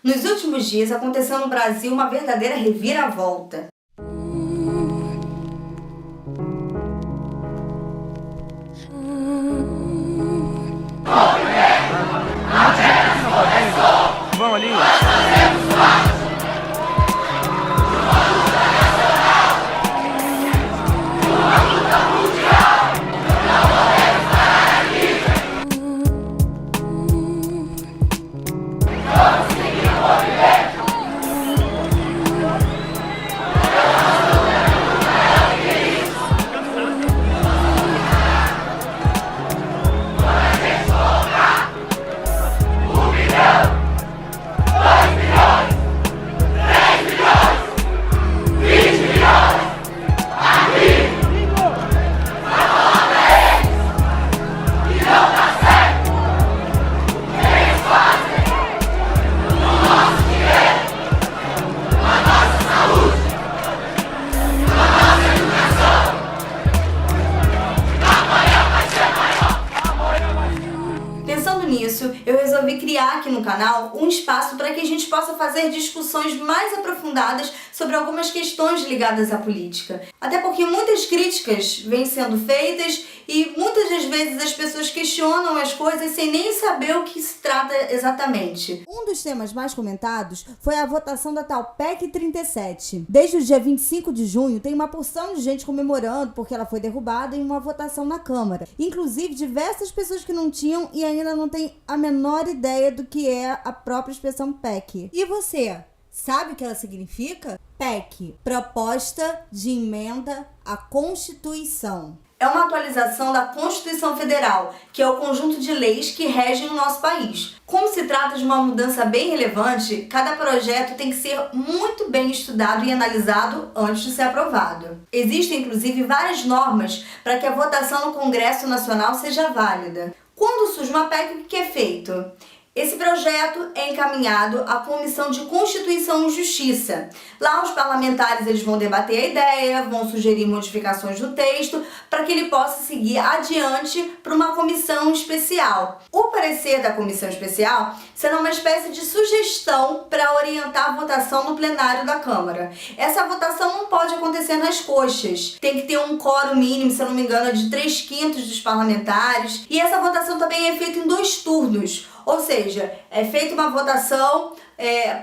Nos últimos dias aconteceu no Brasil uma verdadeira reviravolta. Vamos ali. Pensando nisso, eu resolvi criar aqui no canal um espaço para que a gente possa fazer discussões mais aprofundadas sobre algumas questões ligadas à política. Até porque muitas críticas vêm sendo feitas e muitas das vezes as pessoas questionam as coisas sem nem saber o que se trata exatamente. Um dos temas mais comentados foi a votação da tal PEC 37. Desde o dia 25 de junho, tem uma porção de gente comemorando porque ela foi derrubada em uma votação na Câmara. Inclusive, diversas pessoas que não tinham e ainda não têm a menor ideia do que é a própria expressão PEC. E você, sabe o que ela significa? PEC, Proposta de Emenda à Constituição. É uma atualização da Constituição Federal, que é o conjunto de leis que regem o nosso país. Como se trata de uma mudança bem relevante, cada projeto tem que ser muito bem estudado e analisado antes de ser aprovado. Existem, inclusive, várias normas para que a votação no Congresso Nacional seja válida. Quando surge uma PEC, o que é feito? Esse projeto é encaminhado à Comissão de Constituição e Justiça. Lá os parlamentares eles vão debater a ideia, vão sugerir modificações do texto para que ele possa seguir adiante para uma comissão especial. O parecer da comissão especial será uma espécie de sugestão para orientar a votação no plenário da Câmara. Essa votação não pode acontecer nas coxas. Tem que ter um quórum mínimo, se eu não me engano, de 3/5 dos parlamentares. E essa votação também é feita em 2 turnos. Ou seja, é feita uma votação,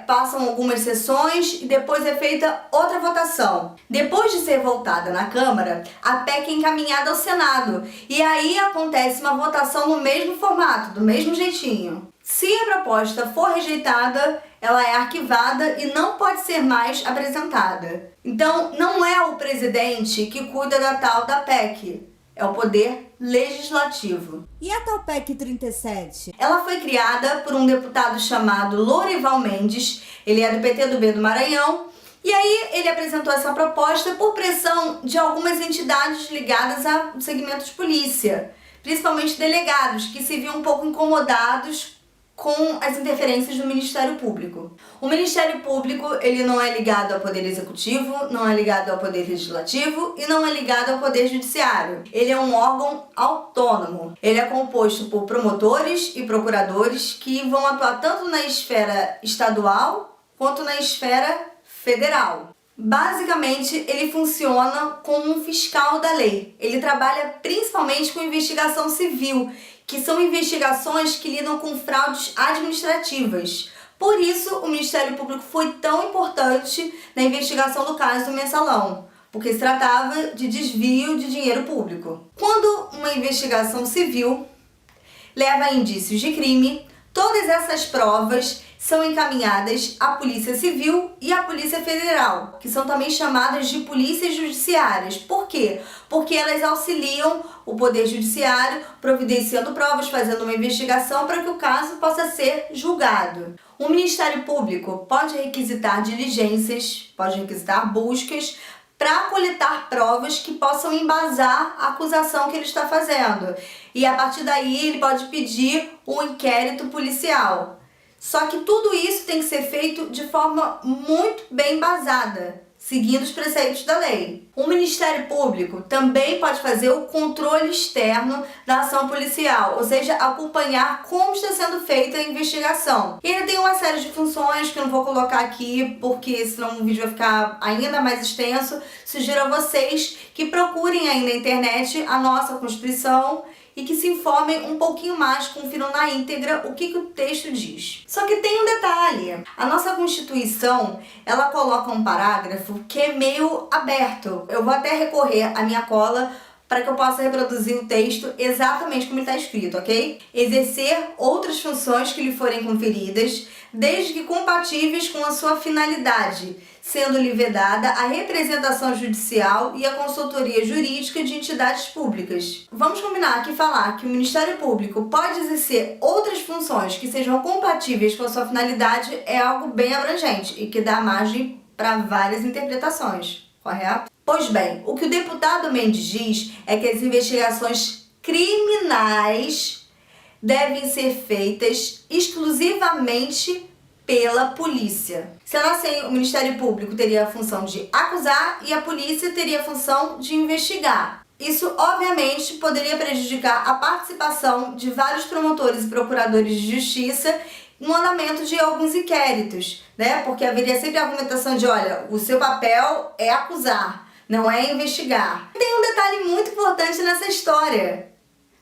passam algumas sessões e depois é feita outra votação. Depois de ser votada na Câmara, a PEC é encaminhada ao Senado. E aí acontece uma votação no mesmo formato, do mesmo jeitinho. Se a proposta for rejeitada, ela é arquivada e não pode ser mais apresentada. Então, não é o presidente que cuida da tal da PEC. É o poder legislativo. E a tal PEC 37? Ela foi criada por um deputado chamado Lourival Mendes, ele é do PTB do Maranhão, e aí ele apresentou essa proposta por pressão de algumas entidades ligadas ao segmento de polícia, principalmente delegados, que se viam um pouco incomodados com as interferências do Ministério Público. O Ministério Público, ele não é ligado ao Poder Executivo, não é ligado ao Poder Legislativo e não é ligado ao Poder Judiciário. Ele é um órgão autônomo. Ele é composto por promotores e procuradores que vão atuar tanto na esfera estadual quanto na esfera federal. Basicamente, ele funciona como um fiscal da lei. Ele trabalha principalmente com investigação civil, que são investigações que lidam com fraudes administrativas. Por isso, o Ministério Público foi tão importante na investigação do caso do Mensalão, porque se tratava de desvio de dinheiro público. Quando uma investigação civil leva a indícios de crime, todas essas provas são encaminhadas à Polícia Civil e à Polícia Federal, que são também chamadas de polícias judiciárias. Por quê? Porque elas auxiliam o Poder Judiciário, providenciando provas, fazendo uma investigação para que o caso possa ser julgado. O Ministério Público pode requisitar diligências, pode requisitar buscas para coletar provas que possam embasar a acusação que ele está fazendo. E a partir daí ele pode pedir um inquérito policial. Só que tudo isso tem que ser feito de forma muito bem embasada, seguindo os preceitos da lei. O Ministério Público também pode fazer o controle externo da ação policial, ou seja, acompanhar como está sendo feita a investigação. E ele tem uma série de funções que eu não vou colocar aqui, porque senão o vídeo vai ficar ainda mais extenso. Sugiro a vocês que procurem aí na internet a nossa Constituição e que se informem um pouquinho mais, confiram na íntegra o que o texto diz. Só que tem um detalhe, a nossa Constituição, ela coloca um parágrafo que é meio aberto. Eu vou até recorrer à minha cola para que eu possa reproduzir o texto exatamente como está escrito, ok? Exercer outras funções que lhe forem conferidas, desde que compatíveis com a sua finalidade, sendo-lhe vedada a representação judicial e a consultoria jurídica de entidades públicas. Vamos combinar que falar que o Ministério Público pode exercer outras funções que sejam compatíveis com a sua finalidade é algo bem abrangente e que dá margem para várias interpretações, correto? Pois bem, o que o deputado Mendes diz é que as investigações criminais devem ser feitas exclusivamente pela polícia. Sendo assim, o Ministério Público teria a função de acusar e a polícia teria a função de investigar. Isso, obviamente, poderia prejudicar a participação de vários promotores e procuradores de justiça no andamento de alguns inquéritos, né? Porque haveria sempre a argumentação de, olha, o seu papel é acusar, não é investigar. Tem um detalhe muito importante nessa história.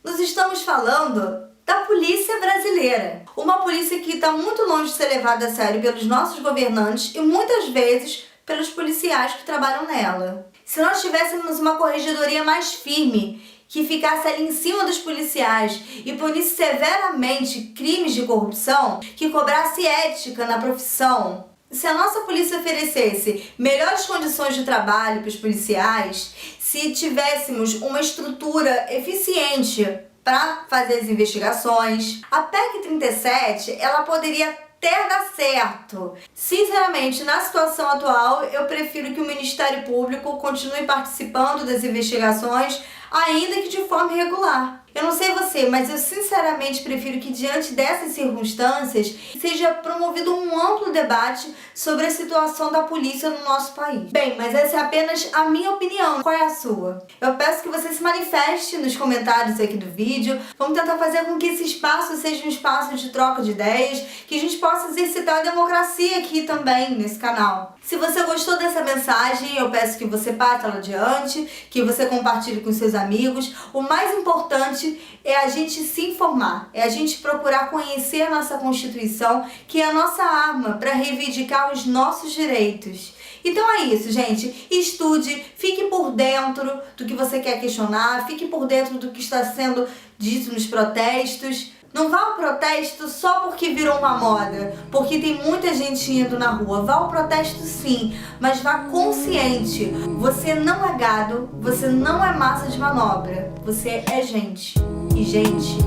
Nós estamos falando da polícia brasileira. Uma polícia que está muito longe de ser levada a sério pelos nossos governantes e muitas vezes pelos policiais que trabalham nela. Se nós tivéssemos uma corregedoria mais firme, que ficasse ali em cima dos policiais e punisse severamente crimes de corrupção, que cobrasse ética na profissão, se a nossa polícia oferecesse melhores condições de trabalho para os policiais, se tivéssemos uma estrutura eficiente para fazer as investigações, a PEC 37, ela poderia até dar certo. Sinceramente, na situação atual, eu prefiro que o Ministério Público continue participando das investigações, ainda que de forma irregular. Eu não sei você, mas eu sinceramente prefiro que diante dessas circunstâncias seja promovido um amplo debate sobre a situação da polícia no nosso país. Bem, mas essa é apenas a minha opinião. Qual é a sua? Eu peço que você se manifeste nos comentários aqui do vídeo. Vamos tentar fazer com que esse espaço seja um espaço de troca de ideias, que a gente possa exercitar a democracia aqui também nesse canal. Se você gostou dessa mensagem, eu peço que você passe ela adiante, que você compartilhe com seus amigos. O mais importante é a gente se informar, é a gente procurar conhecer a nossa Constituição, que é a nossa arma para reivindicar os nossos direitos. Então é isso, gente. Estude, fique por dentro do que você quer questionar, fique por dentro do que está sendo dito nos protestos. Não vá ao protesto só porque virou uma moda, porque tem muita gente indo na rua. Vá ao protesto sim, mas vá consciente. Você não é gado, você não é massa de manobra. Você é gente. E gente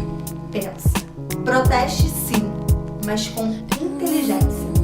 pensa. Proteste sim, mas com inteligência.